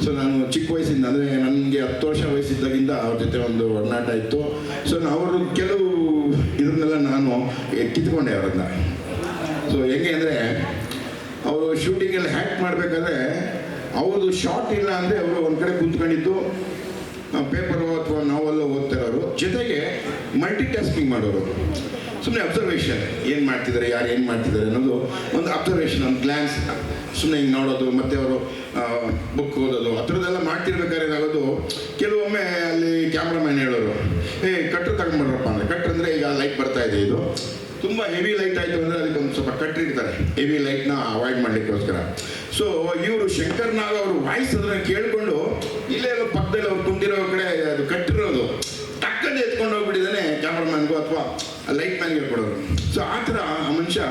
So ನಾನು ಚಿಕ್ಕ ವಯಸ್ಸಿಂದ, ಅಂದರೆ ನನಗೆ 10 ವರ್ಷ ವಯಸ್ಸಿದ್ದಾಗಿಂದ ಅವ್ರ ಜೊತೆ ಒಂದು ಒಡನಾಟ ಇತ್ತು. ಸೊ ಅವರು ಕೆಲವು ಇದನ್ನೆಲ್ಲ ನಾನು ಕಿತ್ಕೊಂಡೆ ಅವ್ರನ್ನ. ಸೊ ಹೆಂಗೆ ಅಂದರೆ, ಅವರು ಶೂಟಿಂಗಲ್ಲಿ ಹ್ಯಾಕ್ಟ್ ಮಾಡಬೇಕಾದ್ರೆ ಅವ್ರದ್ದು ಶಾರ್ಟ್ ಇಲ್ಲ ಅಂದರೆ ಅವರು ಒಂದು ಕಡೆ ಕುಂತ್ಕೊಂಡಿದ್ದು ಪೇಪರು ಅಥವಾ ನಾವೆಲ್ಲ ಓದ್ತಿರೋರು, ಜೊತೆಗೆ ಮಲ್ಟಿ ಟಾಸ್ಕಿಂಗ್ ಮಾಡೋರು. ಸುಮ್ಮನೆ ಅಬ್ಸರ್ವೇಷನ್, ಏನು ಮಾಡ್ತಿದ್ದಾರೆ, ಯಾರು ಏನು ಮಾಡ್ತಿದ್ದಾರೆ ಅನ್ನೋದು ಒಂದು ಅಬ್ಸರ್ವೇಷನ್, ಒಂದು ಗ್ಲ್ಯಾನ್ಸ್, ಸುಮ್ಮನೆ ಹಿಂಗೆ ನೋಡೋದು, ಮತ್ತು ಅವರು ಬುಕ್ ಓದೋದು, ಆ ಥರದ್ದೆಲ್ಲ ಮಾಡ್ತಿರ್ಬೇಕಾದ್ರೆ ಏನಾಗೋದು, ಕೆಲವೊಮ್ಮೆ ಅಲ್ಲಿ ಕ್ಯಾಮ್ರಾಮ್ಯಾನ್ ಹೇಳೋರು, ಕಟ್ರು ತಗೊಂಡ್ಬರ್ರಪ್ಪ ಅಂದರೆ. ಕಟ್ರಂದರೆ ಈಗ ಲೈಟ್ ಬರ್ತಾ ಇದೆ, ಇದು ತುಂಬ ಹೆವಿ ಲೈಟ್ ಆಯಿತು ಅಂದರೆ ಅದಕ್ಕೆ ಒಂದು ಸ್ವಲ್ಪ ಕಟ್ಟಿರ್ತಾರೆ, ಹೆವಿ ಲೈಟ್ನ ಅವಾಯ್ಡ್ ಮಾಡಲಿಕ್ಕೋಸ್ಕರ. ಸೊ ಇವರು ಶಂಕರ್ ನಾಗ್ ಅವರು ವಾಯ್ಸ್ ಅದನ್ನು ಕೇಳಿಕೊಂಡು ಇಲ್ಲೇ ಪಕ್ಕದಲ್ಲಿ ಅವ್ರು ಕುಂದಿರೋ ಕಡೆ ಅದು ಕಟ್ಟಿರೋದು ಟಕ್ಕಲ್ಲಿ ಎತ್ಕೊಂಡು ಹೋಗ್ಬಿಟ್ಟಿದ್ದಾನೆ ಕ್ಯಾಮ್ರಾಮ್ಯಾನ್ಗೂ ಅಥವಾ ಲೈಟ್ ಮ್ಯಾನ್ಗೆ ಹೇಳ್ಕೊಡೋರು. ಸೊ ಆ ಥರ ಆ ಮನುಷ್ಯ,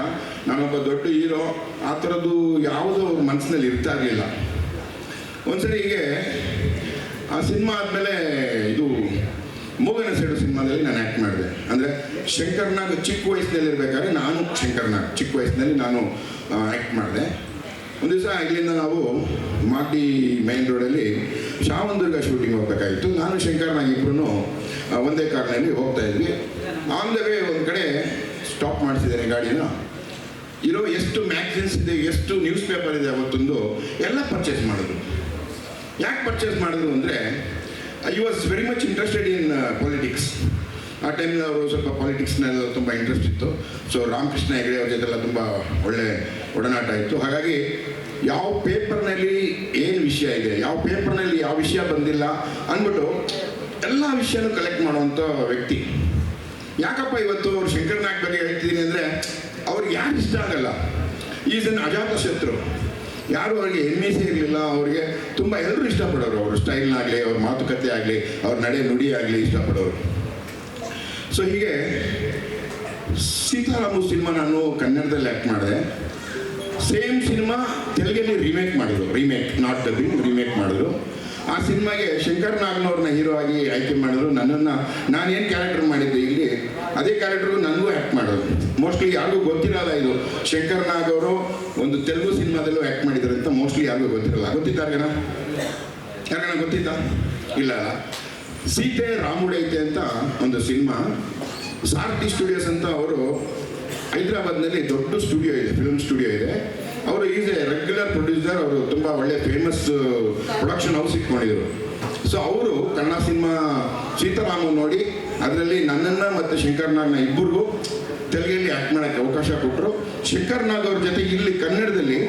ನಾನೊಬ್ಬ ದೊಡ್ಡ ಹೀರೋ, ಆ ಥರದ್ದು ಯಾವುದೋ ಅವ್ರ ಮನಸ್ಸಿನಲ್ಲಿ ಇರ್ತಾ ಇರಲಿಲ್ಲ. ಒಂದ್ಸರಿ ಹೀಗೆ ಆ ಸಿನಿಮಾ ಆದಮೇಲೆ ಇದು ಮೂಗನ ಸೇಡು ಸಿನಿಮಾದಲ್ಲಿ ನಾನು ಆ್ಯಕ್ಟ್ ಮಾಡಿದೆ. ಅಂದರೆ ಶಂಕರ್ ನಾಗ್ ಚಿಕ್ಕ ವಯಸ್ಸಿನಲ್ಲಿರ್ಬೇಕಾದ್ರೆ ನಾನು ಶಂಕರ್ ನಾಗ್ ಚಿಕ್ಕ ವಯಸ್ಸಿನಲ್ಲಿ ನಾನು ಆ್ಯಕ್ಟ್ ಮಾಡಿದೆ. ಒಂದು ದಿವಸ ಇಲ್ಲಿಂದ ನಾವು ಮಾಗಡಿ ಮೈನ್ ರೋಡಲ್ಲಿ ಶಾವಂದುರ್ಗ ಶೂಟಿಂಗ್ ಹೋಗ್ಬೇಕಾಗಿತ್ತು. ನಾನು ಶಂಕರ್ ನಾಗ್ ಇಬ್ಬರೂ ಒಂದೇ ಕಾರ್ನಲ್ಲಿ ಹೋಗ್ತಾ ಇದ್ವಿ. ಆನ್ ದ ವೇ ಒಂದು ಕಡೆ ಸ್ಟಾಪ್ ಮಾಡಿಸಿದ್ದೇನೆ ಗಾಡಿನ. ಇರೋ ಎಷ್ಟು ಮ್ಯಾಗ್ಝಿನ್ಸ್ ಇದೆ, ಎಷ್ಟು ನ್ಯೂಸ್ ಪೇಪರ್ ಇದೆ ಅವತ್ತೊಂದು, ಎಲ್ಲ ಪರ್ಚೇಸ್ ಮಾಡಿದ್ರು. ಯಾಕೆ ಪರ್ಚೇಸ್ ಮಾಡಿದ್ರು ಅಂದರೆ, I was very much interested in politics. ಆ ಟೈಮಲ್ಲಿ ಅವರು ಸ್ವಲ್ಪ ಪಾಲಿಟಿಕ್ಸ್ನೆಲ್ಲ ತುಂಬ ಇಂಟ್ರೆಸ್ಟ್ ಇತ್ತು. ಸೊ ರಾಮಕೃಷ್ಣ ಹೆಗಡೆ ಅವ್ರ ಜೊತೆಲ್ಲ ತುಂಬ ಒಳ್ಳೆ ಒಡನಾಟ ಇತ್ತು. ಹಾಗಾಗಿ ಯಾವ ಪೇಪರ್ನಲ್ಲಿ ಏನು ವಿಷಯ ಇದೆ, ಯಾವ ಪೇಪರ್ನಲ್ಲಿ ಯಾವ ವಿಷಯ ಬಂದಿಲ್ಲ ಅಂದ್ಬಿಟ್ಟು ಎಲ್ಲ ವಿಷಯನೂ ಕಲೆಕ್ಟ್ ಮಾಡುವಂಥ ವ್ಯಕ್ತಿ. ಯಾಕಪ್ಪ ಇವತ್ತು ಅವ್ರು ಶಂಕರ್ ನಾಗ್ ಬಗ್ಗೆ ಹೇಳ್ತಿದ್ದೀನಿ ಅಂದರೆ, ಅವ್ರಿಗೆ ಯಾರು ಇಷ್ಟ ಆಗಲ್ಲ. ಈಸ್ ಅನ್ ಅಜಾತ ಶತ್ರು. ಯಾರು ಅವ್ರಿಗೆ ಹೆಮ್ಮೆಸೇ ಇರಲಿಲ್ಲ. ಅವ್ರಿಗೆ ತುಂಬ ಎಲ್ಲರೂ ಇಷ್ಟಪಡೋರು. ಅವ್ರ ಸ್ಟೈಲ್ನಾಗಲಿ, ಅವ್ರ ಮಾತುಕತೆ ಆಗಲಿ, ಅವ್ರ ನಡೆ ನುಡಿ ಆಗಲಿ ಇಷ್ಟಪಡೋರು. ಸೊ ಹೀಗೆ ಸೀತಾರಾಮು ಸಿನಿಮಾ ನಾನು ಕನ್ನಡದಲ್ಲಿ ಆ್ಯಕ್ಟ್ ಮಾಡಿದೆ. ಸೇಮ್ ಸಿನಿಮಾ ತೆಲುಗಲ್ಲಿ ರೀಮೇಕ್ ಮಾಡಿದ್ರು, ರೀಮೇಕ್ ನಾಟ್ ಡಬ್ಬಿಂಗ್, ರೀಮೇಕ್ ಮಾಡಿದ್ರು. ಆ ಸಿನಿಮಾಗೆ ಶಂಕರ್ ನಾಗ್ನವ್ರನ್ನ ಹೀರೋ ಆಗಿ ಆಯ್ಕೆ ಮಾಡಿದ್ರು. ನನ್ನನ್ನು, ನಾನೇನು ಕ್ಯಾರೆಕ್ಟರ್ ಮಾಡಿದ್ದೆ ಇಲ್ಲಿ ಅದೇ ಕ್ಯಾರೆಕ್ಟರ್ಗೂ ನನಗೂ ಆ್ಯಕ್ಟ್ ಮಾಡೋದು. ಮೋಸ್ಟ್ಲಿ ಯಾರಿಗೂ ಗೊತ್ತಿರಲ್ಲ ಇದು ಶಂಕರ್ ನಾಗ್ ಅವರು ಒಂದು ತೆಲುಗು ಸಿನಿಮಾದಲ್ಲೂ ಆ್ಯಕ್ಟ್ ಮಾಡಿದ್ದಾರೆ ಅಂತ ಮೋಸ್ಟ್ಲಿ ಯಾರಿಗೂ ಗೊತ್ತಿರಲ್ಲ. ಗೊತ್ತಿತ್ತಾರ್ಗನ? ಯಾಕನ ಗೊತ್ತಿತ್ತಾ? ಇಲ್ಲ. ಸೀತೆ ರಾಮುಡೈತೆ ಅಂತ ಒಂದು ಸಿನಿಮಾ, ಸಾರಥಿ ಸ್ಟುಡಿಯೋಸ್ ಅಂತ ಅವರು ಹೈದರಾಬಾದ್ನಲ್ಲಿ ದೊಡ್ಡ ಸ್ಟುಡಿಯೋ ಇದೆ, ಫಿಲ್ಮ್ ಸ್ಟುಡಿಯೋ ಇದೆ. ಅವರು ಈಸ್ ಎ ರೆಗ್ಯುಲರ್ ಪ್ರೊಡ್ಯೂಸರ್. ಅವರು ತುಂಬ ಒಳ್ಳೆ ಫೇಮಸ್ ಪ್ರೊಡಕ್ಷನ್ ಹೌಸ್ ಇಟ್ಕೊಂಡಿದ್ರು. ಸೊ ಅವರು ಕನ್ನಡ ಸಿನಿಮಾ ಸೀತಾರಾಮ ನೋಡಿ ಅದರಲ್ಲಿ ನನ್ನನ್ನು ಮತ್ತು ಶಂಕರ್ ನಾಗ್ನ ಇಬ್ಬರಿಗೂ ತೆಲುಗಲ್ಲಿ ಆ್ಯಕ್ಟ್ ಮಾಡೋಕ್ಕೆ ಅವಕಾಶ ಕೊಟ್ಟರು. ಶಂಕರ್ ನಾಗ್ ಅವ್ರ ಜೊತೆ ಇಲ್ಲಿ ಕನ್ನಡದಲ್ಲಿ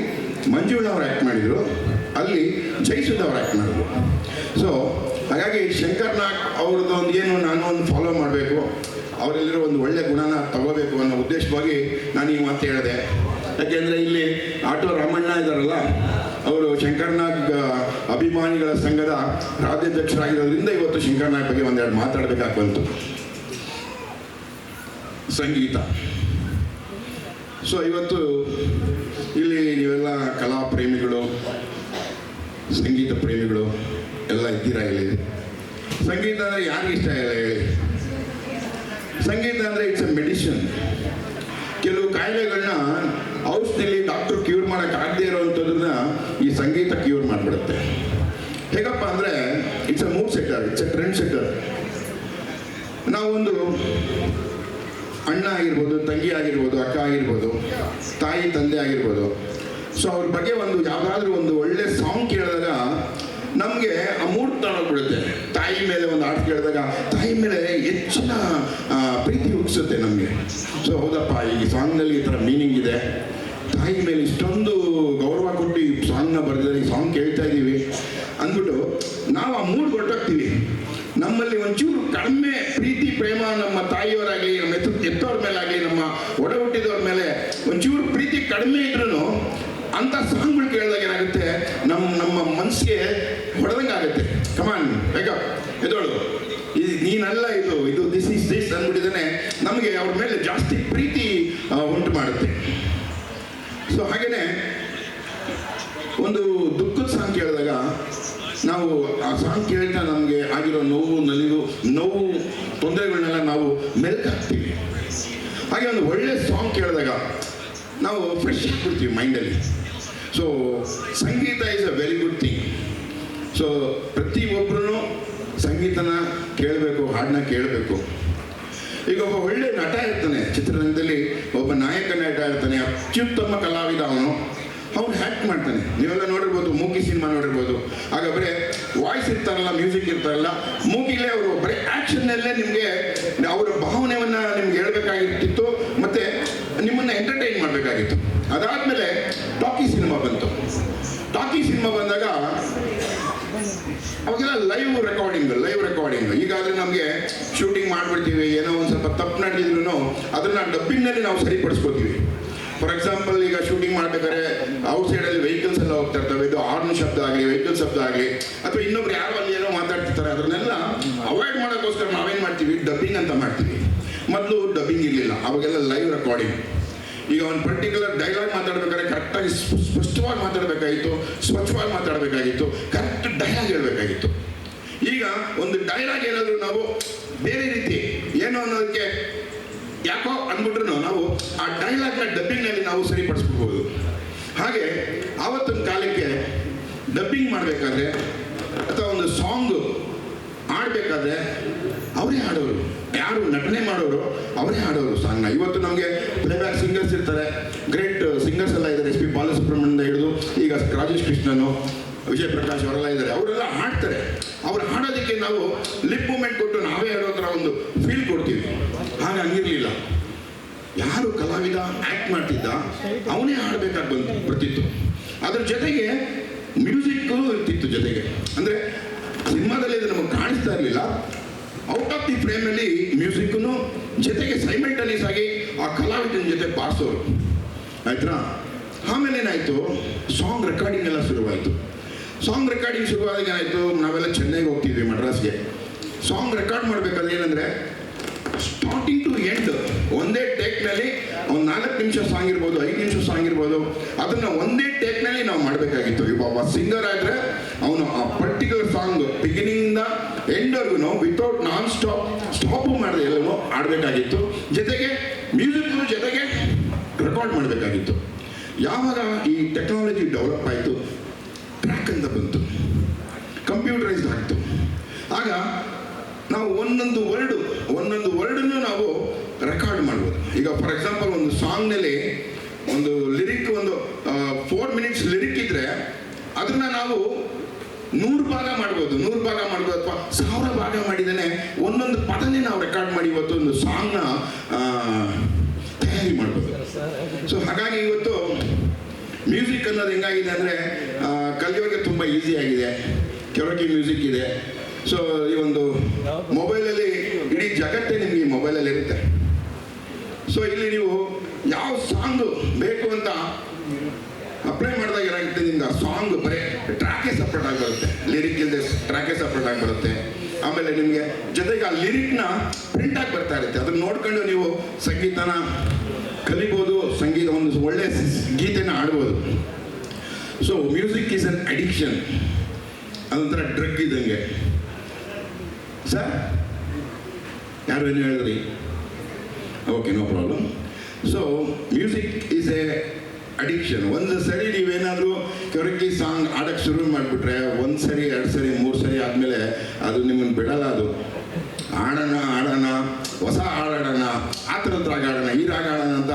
ಮಂಜುಳಾ ಅವ್ರು ಆ್ಯಕ್ಟ್ ಮಾಡಿದರು, ಅಲ್ಲಿ ಜೈಸುದ್ ಅವ್ರು ಆ್ಯಕ್ಟ್ ಮಾಡಿದ್ರು. ಸೊ ಹಾಗಾಗಿ ಶಂಕರ್ ನಾಗ್ ಅವ್ರದ್ದು ಒಂದು ಏನು ನಾನು ಒಂದು ಫಾಲೋ ಮಾಡಬೇಕು, ಅವರೆಲ್ಲರೂ ಒಂದು ಒಳ್ಳೆ ಗುಣನ ತಗೋಬೇಕು ಅನ್ನೋ ಉದ್ದೇಶವಾಗಿ ನಾನು ಈ ಮಾತು ಹೇಳಿದೆ. ಯಾಕೆಂದರೆ ಇಲ್ಲಿ ಆಟೋ ರಾಮಣ್ಣ ಇದ್ದಾರಲ್ಲ, ಅವರು ಶಂಕರ್ ನಾಗ್ ಅಭಿಮಾನಿಗಳ ಸಂಘದ ರಾಜ್ಯಾಧ್ಯಕ್ಷರಾಗಿರೋದ್ರಿಂದ ಇವತ್ತು ಶಂಕರ್ ನಾಗ್ ಬಗ್ಗೆ ಒಂದೆರಡು ಮಾತಾಡಬೇಕಾಗಿ ಬಂತು. ಸಂಗೀತ. ಸೊ ಇವತ್ತು ಇಲ್ಲಿ ನೀವೆಲ್ಲ ಕಲಾ ಪ್ರೇಮಿಗಳು, ಸಂಗೀತ ಪ್ರೇಮಿಗಳು ಎಲ್ಲ ಇದ್ದೀರಾ ಇಲ್ಲಿ. ಸಂಗೀತ ಅಂದರೆ ಯಾರಿಗೆ ಇಷ್ಟ ಇಲ್ಲ ಹೇಳಿ? ಸಂಗೀತ ಅಂದರೆ ಇಟ್ಸ್ ಎ ಮೆಡಿಸಿನ್. ಕೆಲವು ಕಾಯಿಲೆಗಳನ್ನ ಔಷಧಿಲಿ ಡಾಕ್ಟರ್ ಕ್ಯೂರ್ ಮಾಡೋಕ್ಕಾಗದೇ ಇರೋವಂಥದ್ದನ್ನ ಈ ಸಂಗೀತ ಕ್ಯೂರ್ ಮಾಡಿಬಿಡುತ್ತೆ. ಹೇಗಪ್ಪ ಅಂದರೆ, it's A mood setter, it's A trend setter. ನಾವೊಂದು ಅಣ್ಣ ಆಗಿರ್ಬೋದು, ತಂಗಿ ಆಗಿರ್ಬೋದು, ಅಕ್ಕ ಆಗಿರ್ಬೋದು, ತಾಯಿ ತಂದೆ ಆಗಿರ್ಬೋದು. ಸೊ ಅವ್ರ ಬಗ್ಗೆ ಒಂದು ಯಾವುದಾದ್ರೂ ಒಂದು ಒಳ್ಳೆ ಸಾಂಗ್ ಕೇಳಿದಾಗ ನಮಗೆ ಆ ಮೂಡ್ ತಗೊಂಡೋಗ್ಬಿಡುತ್ತೆ. ತಾಯಿ ಮೇಲೆ ಒಂದು ಹಾಡು ಕೇಳಿದಾಗ ತಾಯಿ ಮೇಲೆ ಹೆಚ್ಚಿನ ಪ್ರೀತಿ ಹುಟ್ಟಿಸುತ್ತೆ ನಮಗೆ. ಸೊ ಹೌದಪ್ಪ, ಈ ಸಾಂಗ್ನಲ್ಲಿ ಈ ಥರ ಮೀನಿಂಗ್ ಇದೆ, ತಾಯಿ ಮೇಲೆ ಇಷ್ಟೊಂದು ಗೌರವ ಕೊಟ್ಟು ಈ ಸಾಂಗ್ನ ಬರೆದಿದ್ದಾರೆ, ಈ ಸಾಂಗ್ ಕೇಳ್ತಾ ಇದ್ದೀವಿ ಅಂದ್ಬಿಟ್ಟು ನಾವು ಆ ಮೂಡ್ ಹೊರಟೋಗ್ತೀವಿ. ನಮ್ಮಲ್ಲಿ ಒಂಚೂರು ಕಡಿಮೆ ಪ್ರೀತಿ ಪ್ರೇಮ ನಮ್ಮ ತಾಯಿಯವರಾಗಲಿ, ನಮ್ಮ ಎತ್ತವ್ರ ಮೇಲಾಗಲಿ, ನಮ್ಮ ಒಡ ಹುಟ್ಟಿದವ್ರ ಮೇಲೆ ಒಂಚೂರು ಪ್ರೀತಿ ಕಡಿಮೆ ಇದ್ರೂ ಅಂಥ ಸಾಂಗ್ಗಳು ಕೇಳಿದಾಗ ಏನಾಗುತ್ತೆ, ನಮ್ಮ ಮನಸ್ಸಿಗೆ ಹೊಡೆದಂಗೆ ಆಗುತ್ತೆ. ಕಮಾನ್ ಬೇಗ ಎದೋಳು, ನೀನಲ್ಲ ಇದು ದಿಸ್ ಈಸ್ ದಿಸ್ ಅಂದ್ಬಿಟ್ಟಿದ್ದಾನೆ, ನಮಗೆ ಅವ್ರ ಮೇಲೆ ಜಾಸ್ತಿ ಪ್ರೀತಿ ಉಂಟು ಮಾಡುತ್ತೆ. ಸೊ ಹಾಗೆಯೇ ಒಂದು ದುಃಖದ ಸಾಂಗ್ ಕೇಳಿದಾಗ ನಾವು ಆ ಸಾಂಗ್ ಕೇಳ್ತಾ ನಮಗೆ ಆಗಿರೋ ನೋವು ತೊಂದರೆಗಳನ್ನೆಲ್ಲ ನಾವು ಮೆಲ್ಕಾಗ್ತೀವಿ. ಹಾಗೆ ಒಂದು ಒಳ್ಳೆ ಸಾಂಗ್ ಕೇಳಿದಾಗ ನಾವು ಫ್ರೆಶ್ ಆಗಿಬಿಡ್ತೀವಿ ಮೈಂಡಲ್ಲಿ. ಸೊ ಸಂಗೀತ is a very good thing. So ಪ್ರತಿಯೊಬ್ಬರೂ ಸಂಗೀತನ ಕೇಳಬೇಕು, ಹಾಡನ್ನ ಕೇಳಬೇಕು. ಈಗ ಒಬ್ಬ ಒಳ್ಳೆ ನಟ ಇರ್ತಾನೆ, ಚಿತ್ರರಂಗದಲ್ಲಿ ಒಬ್ಬ ನಾಯಕ ನಟ ಇರ್ತಾನೆ, ಅತ್ಯುತ್ತಮ ಕಲಾವಿದ ಅವನು ಹ್ಯಾಕ್ಟ್ ಮಾಡ್ತಾನೆ. ನೀವೆಲ್ಲ ನೋಡಿರ್ಬೋದು, ಮೂಕಿ ಸಿನಿಮಾ ನೋಡಿರ್ಬೋದು. ಆಗ ಬರೀ ವಾಯ್ಸ್ ಇರ್ತಾರಲ್ಲ, ಮ್ಯೂಸಿಕ್ ಇರ್ತಾರಲ್ಲ, ಮೂಕಿಲೇ ಅವರು ಬರೀ ಆ್ಯಕ್ಷನ್ನಲ್ಲೇ ನಿಮಗೆ ಅವರ ಭಾವನೆಯನ್ನು ನಿಮ್ಗೆ ಹೇಳ್ಬೇಕಾಗಿರ್ತಿತ್ತು, ಮತ್ತು ನಿಮ್ಮನ್ನು ಎಂಟರ್ಟೈನ್ ಮಾಡಬೇಕಾಗಿತ್ತು. ಅದಾದಮೇಲೆ ಟಾಕಿ ಸಿನಿಮಾ ಬಂತು. ಟಾಕಿ ಸಿನಿಮಾ ಬಂದಾಗ ಅವಾಗೆಲ್ಲ ಲೈವ್ ರೆಕಾರ್ಡಿಂಗ್. ಈಗಾದರೆ ನಮಗೆ ಶೂಟಿಂಗ್ ಮಾಡಿಬಿಡ್ತೀವಿ, ಏನೋ ಒಂದು ಸ್ವಲ್ಪ ತಪ್ಪು ನಡೆದಿದ್ರು ಅದನ್ನು ಡಬ್ಬಿಂಗ್ನಲ್ಲಿ ನಾವು ಸರಿಪಡಿಸ್ಕೋತೀವಿ. ಫಾರ್ ಎಕ್ಸಾಂಪಲ್, ಈಗ ಶೂಟಿಂಗ್ ಮಾಡ್ಬೇಕಾದ್ರೆ ಔಟ್ಸೈಡಲ್ಲಿ ವೆಹಿಕಲ್ಸ್ ಎಲ್ಲ ಹೋಗ್ತಾ ಇರ್ತವೆ, ಇದು ಹಾರ್ನ್ ಶಬ್ದ ಆಗಲಿ, ವೆಹಿಕಲ್ ಶಬ್ದ ಆಗಲಿ, ಅಥವಾ ಇನ್ನೊಬ್ರು ಯಾರೋ ಅಲ್ಲಿ ಏನೋ ಮಾತಾಡ್ತಿರ್ತಾರೆ, ಅದನ್ನೆಲ್ಲ ಅವಾಯ್ಡ್ ಮಾಡೋಕ್ಕೋಸ್ಕರ ನಾವೇನು ಮಾಡ್ತೀವಿ, ಡಬ್ಬಿಂಗ್ ಅಂತ ಮಾಡ್ತೀವಿ. ಮೊದಲು ಡಬ್ಬಿಂಗ್ ಇರಲಿಲ್ಲ, ಅವಾಗೆಲ್ಲ ಲೈವ್ ರೆಕಾರ್ಡಿಂಗ್. ಈಗ ಒಂದು ಪರ್ಟಿಕ್ಯುಲರ್ ಡೈಲಾಗ್ ಮಾತಾಡಬೇಕಾದ್ರೆ ಕರೆಕ್ಟಾಗಿ ಸ್ಪಷ್ಟವಾಗಿ ಮಾತಾಡಬೇಕಾಗಿತ್ತು, ಸ್ವಚ್ಛವಾಗಿ ಮಾತಾಡಬೇಕಾಗಿತ್ತು, ಕರೆಕ್ಟ್ ಡೈಲಾಗ್ ಹೇಳಬೇಕಾಗಿತ್ತು. ಈಗ ಒಂದು ಡೈಲಾಗ್ ಏನಾದರೂ ನಾವು ಬೇರೆ ರೀತಿ ಏನೋ ಅನ್ನೋದಕ್ಕೆ ಯಾಕೋ ಅಂದ್ಬಿಟ್ರು ನಾವು ಆ ಡೈಲಾಗ್ನ ಡಬ್ಬಿಂಗ್ನಲ್ಲಿ ನಾವು ಸರಿಪಡಿಸ್ಕೋಬಹುದು. ಹಾಗೆ ಆವತ್ತಿನ ಕಾಲಕ್ಕೆ ಡಬ್ಬಿಂಗ್ ಮಾಡಬೇಕಾದ್ರೆ ಅಥವಾ ಒಂದು ಸಾಂಗ್ ಆಡಬೇಕಾದ್ರೆ ಅವರೇ ಹಾಡೋರು, ಯಾರು ನಟನೆ ಮಾಡೋರು ಅವರೇ ಹಾಡೋರು ಸಾಂಗ್ನ. ಇವತ್ತು ನಮಗೆ ಪ್ಲೇಬ್ಯಾಕ್ ಸಿಂಗರ್ಸ್ ಇರ್ತಾರೆ, ಗ್ರೇಟ್ ಸಿಂಗರ್ಸ್ ಎಲ್ಲ ಇದ್ದಾರೆ, SP ಬಾಲಸುಬ್ರಹ್ಮಣ್ಯದಿಂದ ಹಿಡಿದು ಈಗ ರಾಜೇಶ್ ಕೃಷ್ಣನು, ವಿಜಯ್ ಪ್ರಕಾಶ್ ಅವರೆಲ್ಲ ಇದ್ದಾರೆ, ಅವರೆಲ್ಲ ಹಾಡ್ತಾರೆ. ಅವ್ರು ಹಾಡೋದಕ್ಕೆ ನಾವು ಲಿಪ್ ಮೂಮೆಂಟ್ ಕೊಟ್ಟು ನಾವೇ ಹೇಳೋ ಥರ ಒಂದು ಫೀಲ್ ಕೊಡ್ತೀವಿ. ಹಾಗೆ ಹಂಗಿರಲಿಲ್ಲ, ಯಾರು ಕಲಾವಿದ ಆ್ಯಕ್ಟ್ ಮಾಡ್ತಿದ್ದ ಅವನೇ ಹಾಡಬೇಕಾಗಿ ಬರ್ತಿತ್ತು. ಅದ್ರ ಜೊತೆಗೆ ಮ್ಯೂಸಿಕ್ಕು ಇರ್ತಿತ್ತು ಜೊತೆಗೆ. ಅಂದರೆ ಸಿನಿಮಾದಲ್ಲಿ ಇದು ನಮಗೆ ಕಾಣಿಸ್ತಾ ಇರಲಿಲ್ಲ, ಔಟ್ ಆಫ್ ದಿ ಫ್ರೇಮಲ್ಲಿ ಮ್ಯೂಸಿಕ್ಕೂ ಜೊತೆಗೆ ಸೈಮಲ್ಟೇನಿಯಸ್ ಆಗಿ ಆ ಕಲಾವಿದನ ಜೊತೆ ಬಾರಿಸೋರು. ಆಯ್ತಾ? ಆಮೇಲೆ ಏನಾಯಿತು, ಸಾಂಗ್ ರೆಕಾರ್ಡಿಂಗ್ ಎಲ್ಲ ಶುರುವಾಯಿತು. ಸಾಂಗ್ ರೆಕಾರ್ಡಿಂಗ್ ಶುರುವಾದಾಗ ಏನಾಯಿತು, ನಾವೆಲ್ಲ ಚೆನ್ನೈಗೆ ಹೋಗ್ತಿದ್ವಿ, ಮಡ್ರಾಸ್ಗೆ. ಸಾಂಗ್ ರೆಕಾರ್ಡ್ ಮಾಡಬೇಕಾದ್ರೆ ಏನಂದರೆ ಸ್ಟಾರ್ಟಿಂಗ್ ಟು ಎಂಡ್ ಒಂದೇ ಟೇಕ್ನಲ್ಲಿ ಒಂದು 4 ನಿಮಿಷ ಸಾಂಗ್ ಇರ್ಬೋದು, 5 ನಿಮಿಷ ಸಾಂಗ್ ಇರ್ಬೋದು, ಅದನ್ನು ಒಂದೇ ಟೇಕ್ನಲ್ಲಿ ನಾವು ಮಾಡಬೇಕಾಗಿತ್ತು. ಈಗ ಒಬ್ಬ ಸಿಂಗರ್ ಆದರೆ ಅವನು ಆ particular song ಬಿಗಿನಿಂಗಿಂದ ಎಂಡ್ವರೆಗೂ without non stop ಮಾಡದೆ ಎಲ್ಲವೂ ಆಡಬೇಕಾಗಿತ್ತು. ಜೊತೆಗೆ ಮ್ಯೂಸಿಕ್ನು ಜೊತೆಗೆ ರೆಕಾರ್ಡ್ ಮಾಡಬೇಕಾಗಿತ್ತು. ಯಾವಾಗ ಈ ಟೆಕ್ನಾಲಜಿ ಡೆವಲಪ್ ಆಯಿತು, ಟ್ರ್ಯಾಕ್ ಅಂತ ಬಂತು, ಕಂಪ್ಯೂಟರೈಸ್ಡ್ ಆಗ್ತು. ಆಗ ನಾವು ಒಂದೊಂದು ವರ್ಡನ್ನು ನಾವು ರೆಕಾರ್ಡ್ ಮಾಡ್ಬೋದು. ಈಗ ಫಾರ್ ಎಕ್ಸಾಂಪಲ್ ಒಂದು ಸಾಂಗ್ನಲ್ಲಿ ಒಂದು ಲಿರಿಕ್, ಒಂದು 4 ಮಿನಿಟ್ಸ್ ಲಿರಿಕ್ ಇದ್ದರೆ ಅದನ್ನು ನಾವು 100 ಭಾಗ ಮಾಡ್ಬೋದು ಅಥವಾ 1000 ಭಾಗ ಮಾಡಿದ್ದೇನೆ ಒಂದೊಂದು ಪದನೇ ನಾವು ರೆಕಾರ್ಡ್ ಮಾಡಿ ಇವತ್ತು ಒಂದು ಸಾಂಗ್ನ ತಯಾರಿ ಮಾಡ್ಬೋದು. ಸೊ ಹಾಗಾಗಿ ಇವತ್ತು ಮ್ಯೂಸಿಕ್ ಅನ್ನೋದು ಹೆಂಗಾಗಿದೆ ಅಂದರೆ ಕಲಿಯೋರಿಗೆ ತುಂಬ ಈಸಿ ಆಗಿದೆ. ಕೆರೋಕಿ ಮ್ಯೂಸಿಕ್ ಇದೆ. ಸೊ ಈ ಒಂದು ಮೊಬೈಲಲ್ಲಿ ಇಡೀ ಜಗತ್ತೇ ನಿಮಗೆ ಮೊಬೈಲಲ್ಲಿ ಇರುತ್ತೆ. ಸೊ ಇಲ್ಲಿ ನೀವು ಯಾವ ಸಾಂಗು ಬೇಕು ಅಂತ ಅಪ್ಲೈ ಮಾಡಿದಾಗ ಏನಾಗುತ್ತೆ, ನಿಮ್ಗೆ ಆ ಸಾಂಗ್ ಬರೀ ಟ್ರ್ಯಾಕೇ ಸಪ್ರೇಟ್ ಆಗಿ ಬರುತ್ತೆ, ಲಿರಿಕ್ ಇಲ್ಲದೆ ಟ್ರ್ಯಾಕೇ ಸಪ್ರೇಟ್ ಆಗಿ ಬರುತ್ತೆ. ಆಮೇಲೆ ನಿಮಗೆ ಜೊತೆಗೆ ಆ ಲಿರಿಕ್ನ ಪ್ರಿಂಟಾಗಿ ಬರ್ತಾ ಇರುತ್ತೆ. ಅದನ್ನು ನೋಡ್ಕೊಂಡು ನೀವು ಸಂಗೀತನ ಕಲಿಬೋದು, ಸಂಗೀತ ಒಂದು ಒಳ್ಳೆಯ ಗೀತೆನ ಆಡ್ಬೋದು. So music is an addiction, ಅದೊಂಥರ ಡ್ರಗ್ ಇದ್ದಂಗೆ. ಸರ್ ಯಾರು ಏನು ಹೇಳಿದ್ರಿ? Okay, no problem. So music is a addiction. ಒಂದು ಸರಿ ನೀವೇನಾದರೂ ಕೆರಕಿ ಸಾಂಗ್ ಆಡೋಕ್ಕೆ ಶುರು ಮಾಡಿಬಿಟ್ರೆ 1 ಸರಿ 2 ಸರಿ 3 ಸರಿ ಆದಮೇಲೆ ಅದು ನಿಮ್ಮನ್ನು ಬಿಡಲ್ಲ. ಅದು ಆಡೋಣ, ಹೊಸ ಹಾಡೋಣ, ಆ ಥರದ ರಾಗ ಆಡೋಣ, ಈ ರಾಗ ಆಡೋಣ ಅಂತ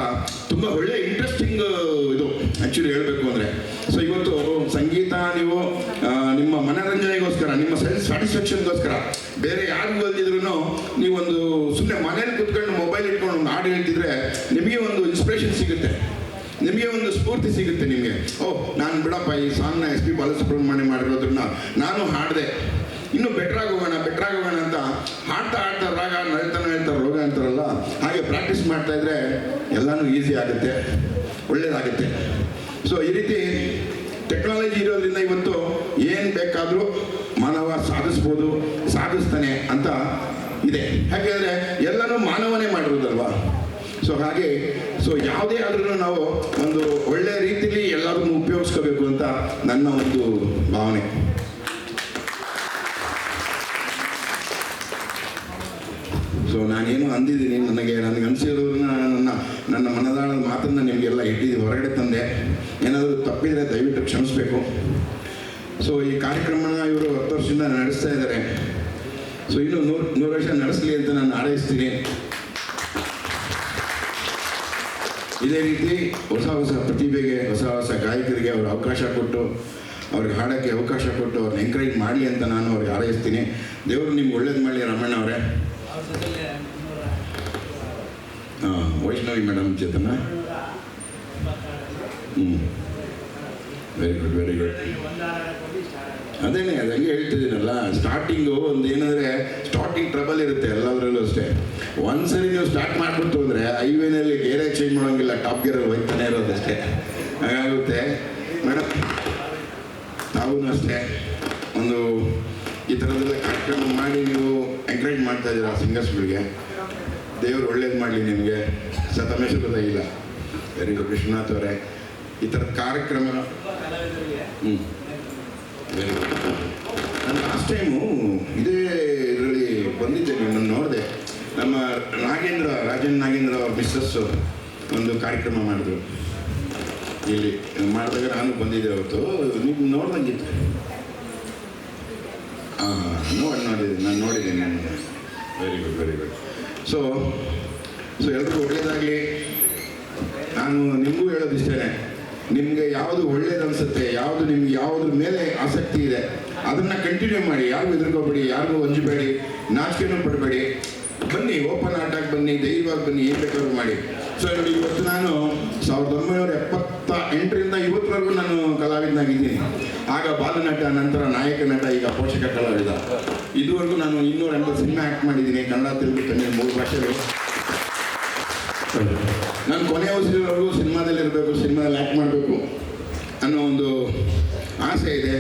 ತುಂಬ ಒಳ್ಳೆ ಇಂಟ್ರೆಸ್ಟಿಂಗ್ ಇದು ಆ್ಯಕ್ಚುಲಿ ಹೇಳಬೇಕು ಅಂದರೆ. ಸೊ ಇವತ್ತು ಸಂಗೀತ ನೀವು ನಿಮ್ಮ ಮನೋರಂಜನೆಗೋಸ್ಕರ, ನಿಮ್ಮ ಸೆಲ್ಫ್ ಸ್ಯಾಟಿಸ್ಫ್ಯಾಕ್ಷನ್ಗೋಸ್ಕರ ಬೇರೆ ಯಾರಿಗೂ ಅಲ್ದಿದ್ರು ನೀವೊಂದು ಸುಮ್ಮನೆ ಮನೇಲಿ ಕುತ್ಕೊಂಡು ಮೊಬೈಲ್ ಇಟ್ಕೊಂಡು ಒಂದು ಹಾಡು ಹೇಳ್ತಿದ್ರೆ ನಿಮಗೆ ಒಂದು ಇನ್ಸ್ಪಿರೇಷನ್ ಸಿಗುತ್ತೆ, ನಿಮಗೆ ಒಂದು ಸ್ಫೂರ್ತಿ ಸಿಗುತ್ತೆ. ನಿಮಗೆ ನಾನು ಬಿಡಪ್ಪ ಈ ಸಾಂಗ್ನ SP ಬಾಲಸುಬ್ರಹ್ಮಣ್ಯ ಮಾಡಿರೋದ್ರನ್ನ ನಾನು ಹಾಡಿದೆ, ಇನ್ನೂ ಬೆಟ್ರಾಗಿ ಹೋಗೋಣ ಅಂತ ಹಾಡ್ತಾ ರಾಗ ಹೇಳ್ತಾ ರೋಗ ಅಂತಾರಲ್ಲ, ಹಾಗೆ ಪ್ರಾಕ್ಟೀಸ್ ಮಾಡ್ತಾ ಇದ್ರೆ ಎಲ್ಲನೂ ಈಸಿ ಆಗುತ್ತೆ, ಒಳ್ಳೇದಾಗುತ್ತೆ. ಸೊ ಈ ರೀತಿ ಟೆಕ್ನಾಲಜಿ ಇರೋದ್ರಿಂದ ಇವತ್ತು ಏನು ಬೇಕಾದರೂ ಮಾನವ ಸಾಧಿಸ್ತಾನೆ ಅಂತ ಇದೆ. ಯಾಕೆಂದರೆ ಎಲ್ಲನೂ ಮಾನವನೇ ಮಾಡಿರೋದಲ್ವಾ. ಸೊ ಹಾಗೆ ಯಾವುದೇ ಆದ್ರೂ ನಾವು ಒಂದು ಒಳ್ಳೆ ರೀತಿಯಲ್ಲಿ ಎಲ್ಲರನ್ನು ಉಪಯೋಗಿಸ್ಕೋಬೇಕು ಅಂತ ನನ್ನ ಒಂದು ಭಾವನೆ. ಸೊ ನಾನೇನು ಅಂದಿದ್ದೀನಿ, ನನಗೆ ಅನಿಸಿರೋದನ್ನ ನನ್ನ ಮನದಾಳದ ಮಾತನ್ನು ನಿಮಗೆಲ್ಲ ಹೊರಗಡೆ ತಂದೆ. ಏನಾದರೂ ತಪ್ಪಿದರೆ ದಯವಿಟ್ಟು ಕ್ಷಮಿಸಬೇಕು. ಸೊ ಈ ಕಾರ್ಯಕ್ರಮನ ಇವರು 10 ವರ್ಷದಿಂದ ನಡೆಸ್ತಾ ಇದ್ದಾರೆ. ಸೊ ಇನ್ನೂ 100 ವರ್ಷ ನಡೆಸಲಿ ಅಂತ ನಾನು ಹಾರೈಸ್ತೀನಿ. ಇದೇ ರೀತಿ ಹೊಸ ಹೊಸ ಪ್ರತಿಭೆಗೆ, ಹೊಸ ಹೊಸ ಗಾಯಕರಿಗೆ ಅವ್ರು ಅವಕಾಶ ಕೊಟ್ಟು, ಅವ್ರಿಗೆ ಹಾಡೋಕ್ಕೆ ಅವಕಾಶ ಕೊಟ್ಟು ಅವ್ರನ್ನ ಎಂಕರೇಜ್ ಮಾಡಲಿ ಅಂತ ನಾನು ಅವ್ರಿಗೆ ಹಾರೈಸ್ತೀನಿ. ದೇವರು ನಿಮ್ಗೆ ಒಳ್ಳೇದು ಮಾಡಲಿ. ರಮಣ್ಣ ಅವರೇ, ವೈಷ್ಣವಿ ಮೇಡಮ್ ಚೇತನ, ವೆರಿ ಗುಡ್, ವೆರಿ ಗುಡ್. ಅದೇನೆ ಅದು ಹಂಗೆ ಹೇಳ್ತಿದ್ದೀನಲ್ಲ, ಸ್ಟಾರ್ಟಿಂಗು ಒಂದು ಏನಂದರೆ ಸ್ಟಾರ್ಟಿಂಗ್ ಟ್ರಬಲ್ ಇರುತ್ತೆ ಎಲ್ಲದರಲ್ಲೂ ಅಷ್ಟೇ. ಒಂದ್ಸರಿ ನೀವು ಸ್ಟಾರ್ಟ್ ಮಾಡಿಬಿಟ್ಟು ಅಂದರೆ ಹೈವೇನಲ್ಲಿ ಗೇರೇ ಚೇಂಜ್ ಮಾಡೋಂಗಿಲ್ಲ, ಟಾಪ್ ಗೇರಲ್ಲಿ ಹೋಗ್ತಾನೆ ಇರೋದಷ್ಟೇ, ಹಾಗಾಗುತ್ತೆ. ಮೇಡಮ್ ತಾವೂ ಅಷ್ಟೇ ಒಂದು ಈ ಥರದ್ದೆಲ್ಲ ಕಾರ್ಯಕ್ರಮ ಮಾಡಿ ನೀವು ಎಂಕರೇಜ್ ಮಾಡ್ತಾ ಇದ್ದೀರಾ ಸಿಂಗರ್ಸ್ಗಳಿಗೆ. ದೇವರು ಒಳ್ಳೇದು ಮಾಡಲಿ ನಿಮಗೆ, ಸತಮೇಶ್ವರದ ಇಲ್ಲ. Very good. ವಿಶ್ವನಾಥ್ ಅವರೇ, ಈ ಥರದ ಕಾರ್ಯಕ್ರಮ ವೆರಿ ಗುಡ್. ನಾನು ಲಾಸ್ಟ್ ಟೈಮು ಇದೇ ಇದರಲ್ಲಿ ಬಂದಿದ್ದೆ, ನಿಮ್ಮನ್ನು ನೋಡಿದೆ. ನಮ್ಮ ರಾಜನ್ ನಾಗೇಂದ್ರ ಅವ್ರ ಮಿಸ್ಸಸ್ಸು ಒಂದು ಕಾರ್ಯಕ್ರಮ ಮಾಡಿದ್ರು ಇಲ್ಲಿ. ಮಾಡಿದಾಗ ನಾನು ಬಂದಿದ್ದೆ ಅವತ್ತು, ನೀವು ನೋಡ್ದಂಗಿತ್ತು. ನೋಡಿದ್ದೀನಿ, ನಾನು ನೋಡಿದ್ದೀನಿ ನಾನು. Very good, very good. So ಎಲ್ರಿಗೂ ಒಳ್ಳೆಯದಾಗಲಿ. ನಾನು ನಿಮಗೂ ಹೇಳೋದಿಷ್ಟೇ, ನಿಮಗೆ ಯಾವುದು ಒಳ್ಳೇದು ಅನಿಸುತ್ತೆ, ನಿಮ್ಗೆ ಯಾವುದ್ರ ಮೇಲೆ ಆಸಕ್ತಿ ಇದೆ ಅದನ್ನು ಕಂಟಿನ್ಯೂ ಮಾಡಿ. ಯಾರಿಗೂ ಹೆದರ್ಕೋಬೇಡಿ, ಯಾರಿಗೂ ಹೊಂಜಬೇಡಿ, ನಾಚಿಕೆನೂ ಪಡಬೇಡಿ. ಬನ್ನಿ, ಓಪನ್ ಆಟಾಗಿ ಬನ್ನಿ, ಧೈರ್ಯವಾಗಿ ಬನ್ನಿ, ಏನು ಬೇಕಾದ್ರೂ ಮಾಡಿ. ಸೊ ನೋಡಿ, ಇವತ್ತು ನಾನು 1978ರಿಂದ ಇವತ್ತವರೆಗೂ ನಾನು ಕಲಾವಿದನಾಗಿದ್ದೀನಿ. ಆಗ ಬಾಲನಟ, ನಂತರ ನಾಯಕ ನಟ, ಈಗ ಪೋಷಕ ಕಲಾವಿದ. ಇದುವರೆಗೂ ನಾನು 280 ಸಿನಿಮಾ ಆ್ಯಕ್ಟ್ ಮಾಡಿದ್ದೀನಿ, ಕನ್ನಡ, ತೆಲುಗು, ತಮಿಳು 3 ಭಾಷೆಗಳು. ನಾನು ಕೊನೆಯ ಉಸಿರಿನವರೆಗೂ ಸಿನಿಮಾದಲ್ಲಿರಬೇಕು, ಸಿನಿಮಾದಲ್ಲಿ ಆ್ಯಕ್ಟ್ ಮಾಡಬೇಕು ಅನ್ನೋ ಒಂದು ಆಸೆ ಇದೆ.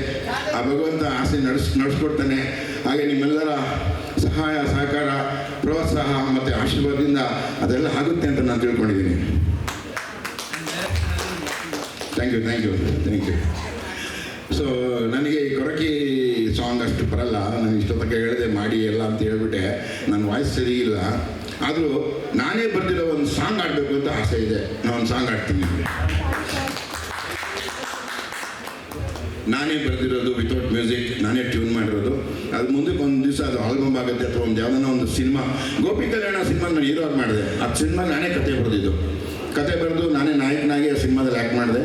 ಆ ಭಗವಂತ ಆಸೆ ನಡೆಸ್ಕೊಡ್ತಾನೆ. ಹಾಗೆ ನಿಮ್ಮೆಲ್ಲರ ಸಹಾಯ, ಸಹಕಾರ, ಪ್ರೋತ್ಸಾಹ ಮತ್ತು ಆಶೀರ್ವಾದದಿಂದ ಅದೆಲ್ಲ ಆಗುತ್ತೆ ಅಂತ ನಾನು ತಿಳ್ಕೊಂಡಿದ್ದೀನಿ. Thank you. ಸೊ ನನಗೆ ಈ ಕೊರಕಿ ಸಾಂಗ್ ಅಷ್ಟು ಬರಲ್ಲ. ನಾನು ಇಷ್ಟೊತ್ತಕ್ಕೆ ಹೇಳಿದೆ ಮಾಡಿ ಎಲ್ಲ ಅಂತ ಹೇಳ್ಬಿಟ್ಟೆ. ನನ್ನ ವಾಯ್ಸ್ ಸರಿ ಇಲ್ಲ, ಆದರೂ ನಾನೇ ಬರೆದಿರೋ ಒಂದು ಸಾಂಗ್ ಆಡಬೇಕು ಅಂತ ಆಸೆ ಇದೆ. ನಾನು ಒಂದು ಸಾಂಗ್ ಆಡ್ತೀನಿ. ನಾನೇ ಬರೆದಿರೋದು, ವಿತೌಟ್ ಮ್ಯೂಸಿಕ್, ನಾನೇ ಟ್ಯೂನ್ ಮಾಡಿರೋದು. ಅದು ಮುಂದಕ್ಕೆ ಒಂದು ದಿವಸ ಅದು ಆಲ್ಬಮ್ ಆಗುತ್ತೆ, ಅಥವಾ ಒಂದು ಯಾವುದನ್ನ ಒಂದು ಸಿನಿಮಾ. ಗೋಪಿ ಕಲ್ಯಾಣ ಸಿನಿಮಾ ನಾನು ಹೀರೋ ಆಗಿ ಮಾಡಿದೆ. ಆ ಸಿನಿಮಾ ನಾನೇ ಕತೆ ಬರೆದಿದ್ದು. ಕತೆ ಬರೆದು ನಾನೇ ನಾಯಕನಾಗಿ ಆ ಸಿನಿಮಾದಲ್ಲಿ ಆ್ಯಕ್ಟ್ ಮಾಡಿದೆ.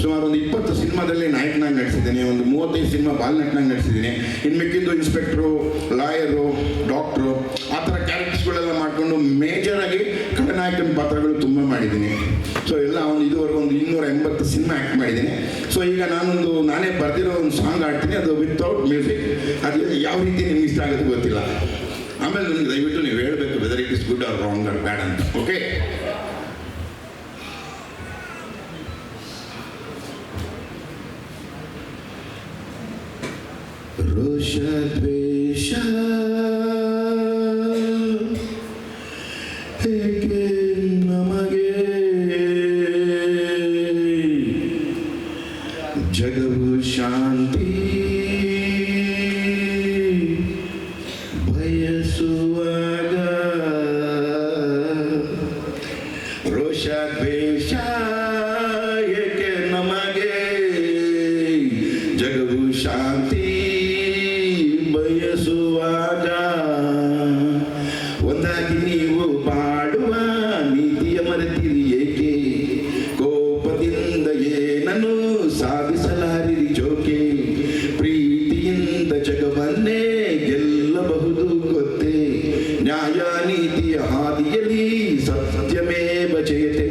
ಸುಮಾರು ಒಂದು 20 ಸಿನಿಮಾದಲ್ಲಿ ನಾಯಕನಾಗಿ ನಡೆಸಿದ್ದೀನಿ. ಒಂದು 35 ಸಿನಿಮಾ ಬಾಲ್ನಟನಾಗಿ ನಡೆಸಿದ್ದೀನಿ. ಇನ್ನು ಮಿಕ್ಕಿದ್ದು ಇನ್ಸ್ಪೆಕ್ಟ್ರು, ಲಾಯರು, ಡಾಕ್ಟ್ರು, ಆ ಥರ ಕ್ಯಾರೆಕ್ಟರ್ಸ್ಗಳೆಲ್ಲ ಮಾಡಿಕೊಂಡು ಮೇಜರಾಗಿ ಖಳನಾಯಕನ ಪಾತ್ರಗಳು ತುಂಬ ಮಾಡಿದ್ದೀನಿ. ಸೊ ಎಲ್ಲ ಇದುವರೆಗೂ ಒಂದು 280 ಸಿನಿಮಾ ಆ್ಯಕ್ಟ್ ಮಾಡಿದ್ದೀನಿ. ಸೊ ಈಗ ನಾನೇ ಬರೆದಿರೋ ಒಂದು ಸಾಂಗ್ ಆಡ್ತೀನಿ, ಅದು ವಿತೌಟ್ ಮ್ಯೂಸಿಕ್. ಅದು ಯಾವ ರೀತಿ ನಿಮ್ಗೆ ಇಷ್ಟ ಆಗುತ್ತೆ ಗೊತ್ತಿಲ್ಲ. ಆಮೇಲೆ ನನಗೆ ದಯವಿಟ್ಟು ನೀವು ಹೇಳಬೇಕು whether it is good or wrong or bad ಅಂತ. ಓಕೆ? ರೋಷ ದ್ವೇಷ ಹೇಗೆ ನಮಗೆ, ಜಗವು ಶಾಂತಿ ಬಯಸುವಾಗ. ರೋಷ ದ್ವೇಷ ಏಕೆ ನಮಗೆ, ಜಗವು ಶಾಂತಿ ಬಯಸುವಾಗ. ಒಂದಾಗಿ ನೀವು ಬಾಡುವ ನೀತಿಯ ಮರೆತಿರಿ ಏಕೆ, ಕೋಪದಿಂದ ಏನನ್ನು ಸಾಧಿಸಲಾರಿರಿ ಜೋಕೆ. ಪ್ರೀತಿಯಿಂದ ಜಗವನ್ನೇ ಗೆಲ್ಲಬಹುದು ಗೊತ್ತೇ, ನ್ಯಾಯ ನೀತಿಯ ಹಾದಿಯಲ್ಲಿ ಸತ್ಯಮೇವ ಜಯತೆ.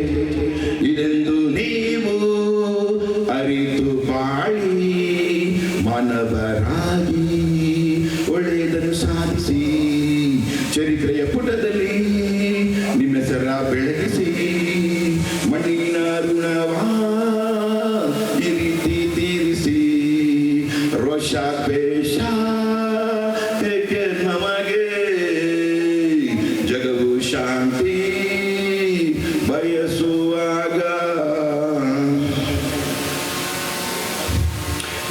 ಇದೆಂದು ನೀವು ಅರಿತು ಬಾಳಿ, ಮಾನವರಾಗಿ ಒಳ್ಳೆಯದನ್ನು ಸಾಧಿಸಿ, ಚರಿತ್ರೆಯ ಪುಟದಲ್ಲಿ ನಿಮ್ಮ ಹೆಸರ ಬೆಳಗಿಸಿ. ಮಣ್ಣಿನ ಋಣವಾ ಈ ರೀತಿ ತೀರಿಸಿ. ರೋಷ ದ್ವೇಷ ಏಕೆ ನಮಗೆ, ಜಗವು ಶಾಂತಿ ಬಯಸುವಾಗ.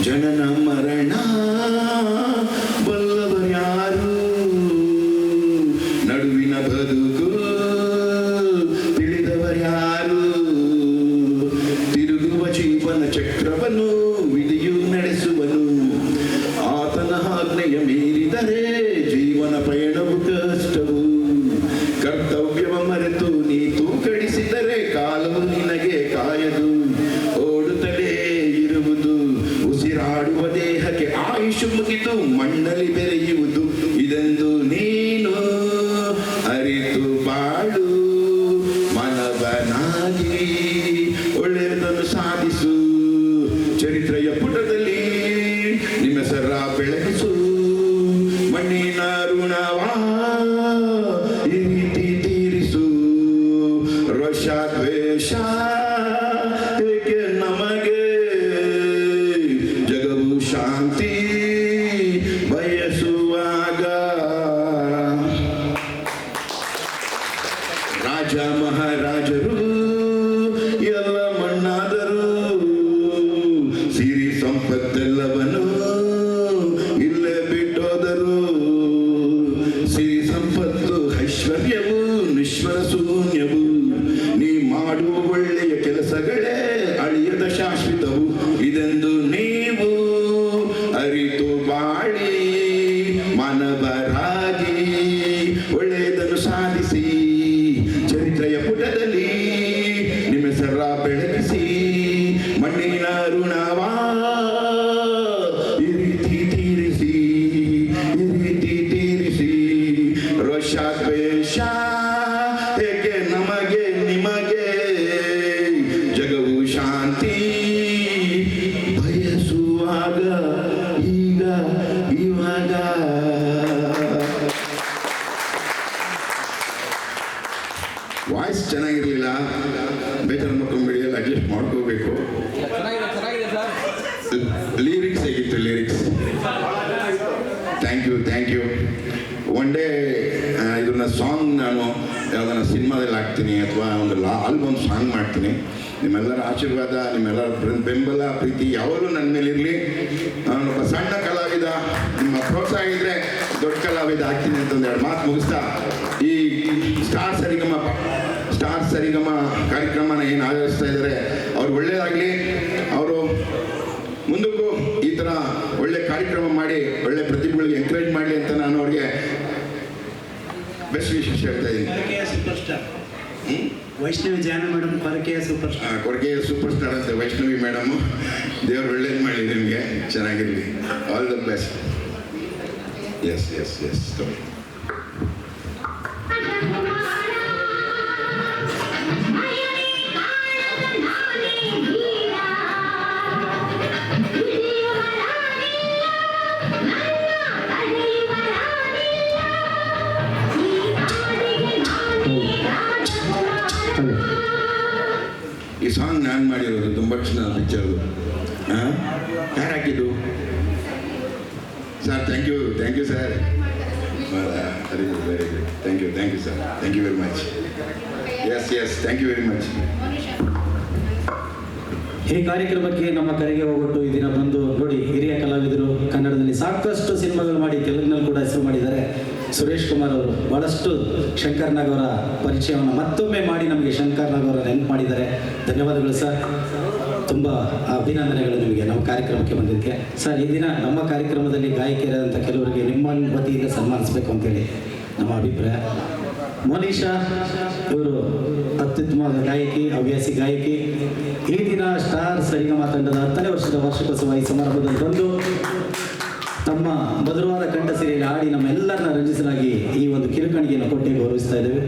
ಜನನ ಮರಣ ಬಲ್ಲವರ್ಯಾರು, ನಡುವಿನ ಬದುಕು ತಿಳಿದವರ್ಯಾರು. ತಿರುಗುವ ಜೀವನ ಚಕ್ರವನ್ನು ವಿಧಿಯು ನಡೆಸುವನು, ಅರೆ ಜೀವನ ಪಯಣವು ಕಷ್ಟವು, ಕರ್ತವ್ಯವ ಮರೆತು ನೀ ತೂಕಡಿಸಿದರೆ ಕಾಲವು ನಿನಗೆ ಕಾಯದು. ಓಡುತ್ತಲೇ ಇರುವುದು, ಉಸಿರಾಡುವ ದೇಹಕ್ಕೆ ಆಯುಷು ಮುಗಿದು ಮಣ್ಣಲ್ಲಿ ಬೆರೆಯುವುದು. ಇದೆಂದು ನೀನು ಅರಿತು ಬಾಳು, ಮನವನಾಗಿ ಒಳ್ಳೆಯದನ್ನು ಸಾಧಿಸು. ಚರಿತ್ರೆಯ ಪುಟದಲ್ಲಿ ನಿಮ್ಮ ಹೆಸರ ಬೆಳಗಿಸು. ಮಣ್ಣಿನ ಋಣವಾ ಈ ರೀತಿ ತೀರಿಸು. ರೋಷ ದ್ವೇಷ ಏಕೆ ನಮಗೆ, ಜಗವು ಶಾಂತಿ ಬಯಸುವಾಗ. ರಾಜ ಮಹಾರಾಜರು ಎಲ್ಲ ಮಣ್ಣಾದರು, ಸಿರಿ ಸಂಪತ್ತೆಲ್ಲವನು ಇಲ್ಲೇ ಬಿಟ್ಟೋದರು. ಸಿರಿ ಸಂಪತ್ತು ಐಶ್ವರ್ಯವು ನಿಶ್ವರ ಶೂನ್ಯವು, ನೀ ಮಾಡುವ ಒಳ್ಳೆಯ ಕೆಲಸಗಳೇ ಅಳಿಯದ ಶಾಶ್ವತವು. ಇದೆಂದು ನೀವು ಅರಿತು ಬಾಳಿ, ಮಾನವರಾಗಿ ಒಳ್ಳೆಯದನ್ನು ಸಾಧಿಸಿ. ಚರಿತ್ರೆಯ ಪುಟದಲ್ಲಿ ನಿಮ್ಮ ಹೆಸರ ಬೆಳಗಿಸಿ. ಮಣ್ಣಿನ ಋಣವಾ ಈ ರೀತಿ ತೀರಿಸಿ, ಈ ರೀತಿ ತೀರಿಸಿ. ರೋಷ ದ್ವೇಷ ಏಕೆ ನಮಗೆ ನಿಮಗೆ, ಜಗವು ಶಾಂತಿ ಬಯಸುವಾಗ ಈಗ ಇವಾಗ. ವಾಯ್ಸ್ ಚೆನ್ನಾಗಿರ್ಲಿಲ್ಲ, ಬೇಜಾರು ಮಾಡ್ಕೊಂಡ್ಬಿಡಿ, ಎಲ್ಲ ಅಡ್ಜಸ್ಟ್ ಮಾಡ್ಕೋಬೇಕು. ಲಿರಿಕ್ಸ್ ಹೇಗಿತ್ತು? Lyrics thank you. One day ಇದನ್ನ ಸಾಂಗ್ ನಾನು ಯಾವ್ದಾನ ಸಿನಿಮಾದಲ್ಲಿ ಹಾಕ್ತೀನಿ ಅಥವಾ ಒಂದು ಆಲ್ಬಮ್ ಸಾಂಗ್ ಮಾಡ್ತೀನಿ. ನಿಮ್ಮೆಲ್ಲರ ಆಶೀರ್ವಾದ, ನಿಮ್ಮೆಲ್ಲರ ಬೆಂಬಲ ಪ್ರೀತಿ ಯಾವಾಗಲೂ ನನ್ನ ಮೇಲೆ ಇರಲಿ. ನಾನೊಬ್ಬ ಸಣ್ಣ ಕಲಾವಿದ, ನಿಮ್ಮ ಪ್ರೋತ್ಸಾಹ ಇದ್ದರೆ ದೊಡ್ಡ ಕಲಾವಿದ ಆಗ್ತೀನಿ ಅಂತ ಒಂದೆರಡು ಮಾತು ಮುಗಿಸ್ತಾ, ಈ ಸ್ಟಾರ್ ಸರಿಗಮ ಕಾರ್ಯಕ್ರಮನ ಏನು ಆಯೋಜಿಸ್ತಾ ಇದ್ದಾರೆ ಅವ್ರು ಒಳ್ಳೆಯದಾಗಲಿ. ಅವರು ಮುಂದಕ್ಕೂ ಈ ಥರ ಒಳ್ಳೆ ಕಾರ್ಯಕ್ರಮ ಮಾಡಿ ಒಳ್ಳೆ ಪ್ರತಿಭೆಗಳಿಗೆ ಎಂಕರೇಜ್ ಮಾಡಲಿ ಅಂತ ನಾನು ಅವ್ರಿಗೆ ಬೆಸ್ಟ್ ವಿಶೇಷ ಹೇಳ್ತಾ ಇದ್ದೀನಿ. ವೈಷ್ಣವಿ ಜಾನ ಮೇಡಮ್ ಕೊರಕೆಯ ಸೂಪರ್ ಸ್ಟಾರ್ ಅಂತ ವೈಷ್ಣವಿ ಮೇಡಮು. ದೇವ್ರು ಒಳ್ಳೇದು ಮಾಡಲಿ, ನಿಮಗೆ ಚೆನ್ನಾಗಿರಲಿ. All the best. ಎಸ್ ಈ ಸಾಂಗ್ ನಾನು ಮಾಡಿರೋದು, ತುಂಬ ಚೆನ್ನಾದ ಪಿಕ್ಚರ್ದು. ಯಾರು ಹಾಕಿದ್ದು sir? Thank you sir. Very good. Thank you sir. Thank you very much. Yes thank you very much. ಈ ಕಾರ್ಯಕ್ರಮಕ್ಕೆ ನಮ್ಮ ಕರೆಗೆ ಹೋಗ್ಬಿಟ್ಟು ಈ ದಿನ ಬಂದು ನೋಡಿ, ಹಿರಿಯ ಕಲಾವಿದರು, ಕನ್ನಡದಲ್ಲಿ ಸಾಕಷ್ಟು ಸಿನಿಮಾಗಳು ಮಾಡಿ ತೆಲುಗಿನಲ್ಲಿ ಕೂಡ ಹೆಸರು ಮಾಡಿದ್ದಾರೆ. ಸುರೇಶ್ ಕುಮಾರ್ ಅವರು ಬಹಳಷ್ಟು ಶಂಕರ್ ನಾಗ್ ಅವರ ಪರಿಚಯವನ್ನು ಮತ್ತೊಮ್ಮೆ ಮಾಡಿ ನಮಗೆ ಶಂಕರ್ ನಾಗ್ ಅವರ ನೆನಪು ಮಾಡಿದ್ದಾರೆ. ಧನ್ಯವಾದಗಳು ಸರ್, ತುಂಬ ಅಭಿನಂದನೆಗಳು ನಿಮಗೆ ನಮ್ಮ ಕಾರ್ಯಕ್ರಮಕ್ಕೆ ಬಂದಿದ್ದಕ್ಕೆ. ಸರ್, ಈ ದಿನ ನಮ್ಮ ಕಾರ್ಯಕ್ರಮದಲ್ಲಿ ಗಾಯಕಿಯರಾದಂಥ ಕೆಲವರಿಗೆ ನಿಮ್ಮ ವತಿಯಿಂದ ಸನ್ಮಾನಿಸಬೇಕು ಅಂತೇಳಿ ನಮ್ಮ ಅಭಿಪ್ರಾಯ. ಮೋನಿಶಾ ಇವರು ಅತ್ಯುತ್ತಮವಾದ ಗಾಯಕಿ, ಹವ್ಯಾಸಿ ಗಾಯಕಿ. ಈ ದಿನ ಸ್ಟಾರ್ ಸರಿಗಮ ತಂಡದ 10ನೇ ವರ್ಷದ ವಾರ್ಷಿಕೋತ್ಸವ ಈ ಸಮಾರಂಭದಲ್ಲಿ ಬಂದು ತಮ್ಮ ಮಧುರವಾದ ಕಂಠಸಿರಿಯಲ್ಲಿ ಹಾಡಿ ನಮ್ಮೆಲ್ಲರನ್ನ ರಂಜಿಸಲಾಗಿ ಈ ಒಂದು ಕಿರುಕಾಣಿಕೆಯನ್ನು ಕೊಟ್ಟು ಗೌರವಿಸ್ತಾ ಇದ್ದೇವೆ.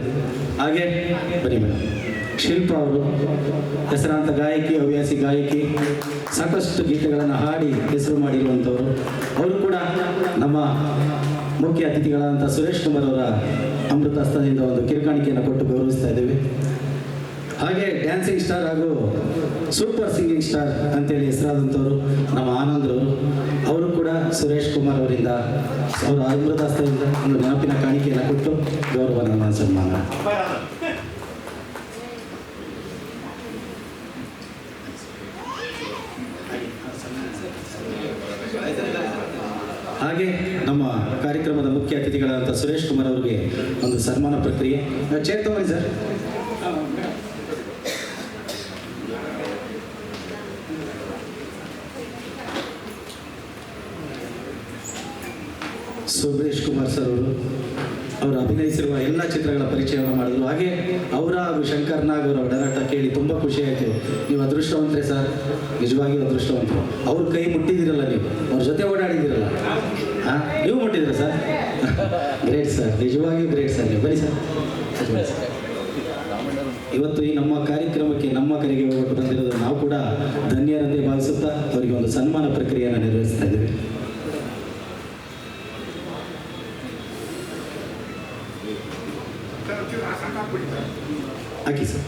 ಹಾಗೆ ಬನ್ನಿ ಮೇಡಮ್, ಶಿಲ್ಪ ಅವರು ಹೆಸರಾಂತ ಗಾಯಕಿ, ಹವ್ಯಾಸಿ ಗಾಯಕಿ, ಸಾಕಷ್ಟು ಗೀತೆಗಳನ್ನು ಹಾಡಿ ಹೆಸರು ಮಾಡಿರುವಂಥವರು. ಅವರು ಕೂಡ ನಮ್ಮ ಮುಖ್ಯ ಅತಿಥಿಗಳಾದಂಥ ಸುರೇಶ್ ಕುಮಾರ್ ಅವರ ಅಮೃತ ಹಸ್ತದಿಂದ ಒಂದು ಕಿರುಕಾಣಿಕೆಯನ್ನು ಕೊಟ್ಟು ಗೌರವಿಸ್ತಾ ಇದ್ದೇವೆ. ಹಾಗೆ ಡ್ಯಾನ್ಸಿಂಗ್ ಸ್ಟಾರ್ ಹಾಗೂ ಸೂಪರ್ ಸಿಂಗಿಂಗ್ ಸ್ಟಾರ್ ಅಂತೇಳಿ ಹೆಸರಾದಂಥವರು ನಮ್ಮ ಆನಂದ್ರವರು. ಅವರು ಕೂಡ ಸುರೇಶ್ ಕುಮಾರ್ ಅವರಿಂದ ಅವರ ಅಮೃತ ಹಸ್ತದಿಂದ ಒಂದು ನೆನಪಿನ ಕಾಣಿಕೆಯನ್ನು ಕೊಟ್ಟು ಗೌರವ ಸನ್ಮಾನ. ಹಾಗೆ ನಮ್ಮ ಕಾರ್ಯಕ್ರಮದ ಮುಖ್ಯ ಅತಿಥಿಗಳಾದಂಥ ಸುರೇಶ್ ಕುಮಾರ್ ಅವರಿಗೆ ಒಂದು ಸನ್ಮಾನ ಪ್ರಕ್ರಿಯೆ. ಚೇರ್ ತಗೊಳ್ಳಿ ಸರ್. ಸುರೇಶ್ ಕುಮಾರ್ ಸರ್ ಅವರು ಅಭಿನಯಿಸಿರುವ ಎಲ್ಲ ಚಿತ್ರಗಳ ಪರಿಚಯವನ್ನು ಮಾಡಿದ್ರು. ಹಾಗೆ ಅವರ ಹಾಗೂ ಶಂಕರ್ ನಾಗ್ ಅವರ ಒಡನಾಟ ಕೇಳಿ ತುಂಬ ಖುಷಿ ಆಯಿತು. ನೀವು ಅದೃಷ್ಟವಂತರೇ ಸರ್, ನಿಜವಾಗಿಯೂ ಅದೃಷ್ಟವಂತರು. ಅವ್ರ ಕೈ ಮುಟ್ಟಿದ್ದೀರಲ್ಲ, ನೀವು ಅವ್ರ ಜೊತೆ ಓಡಾಡಿದ್ದೀರಲ್ಲ, ಹಾಂ ನೀವು ಮುಟ್ಟಿದ್ದೀರ ಸರ್? ಗ್ರೇಟ್ ಸರ್, ನಿಜವಾಗಿಯೂ ಗ್ರೇಟ್ ಸರ್. ನೀವು ಬನ್ನಿ ಸರ್. ಇವತ್ತು ಈ ನಮ್ಮ ಕಾರ್ಯಕ್ರಮಕ್ಕೆ ನಮ್ಮ ಕರೆಗೆ ಹೋಗ್ಬಿಟ್ಟು ಬಂದಿರೋದು ನಾವು ಕೂಡ ಧನ್ಯರಂತೆ ಭಾವಿಸುತ್ತಾ ಅವರಿಗೆ ಒಂದು ಸನ್ಮಾನ ಪ್ರಕ್ರಿಯೆಯನ್ನು ನಿರ್ವಹಿಸ್ತಾ ಇದ್ದೇವೆ. ಹಾಕಿ ಸರ್.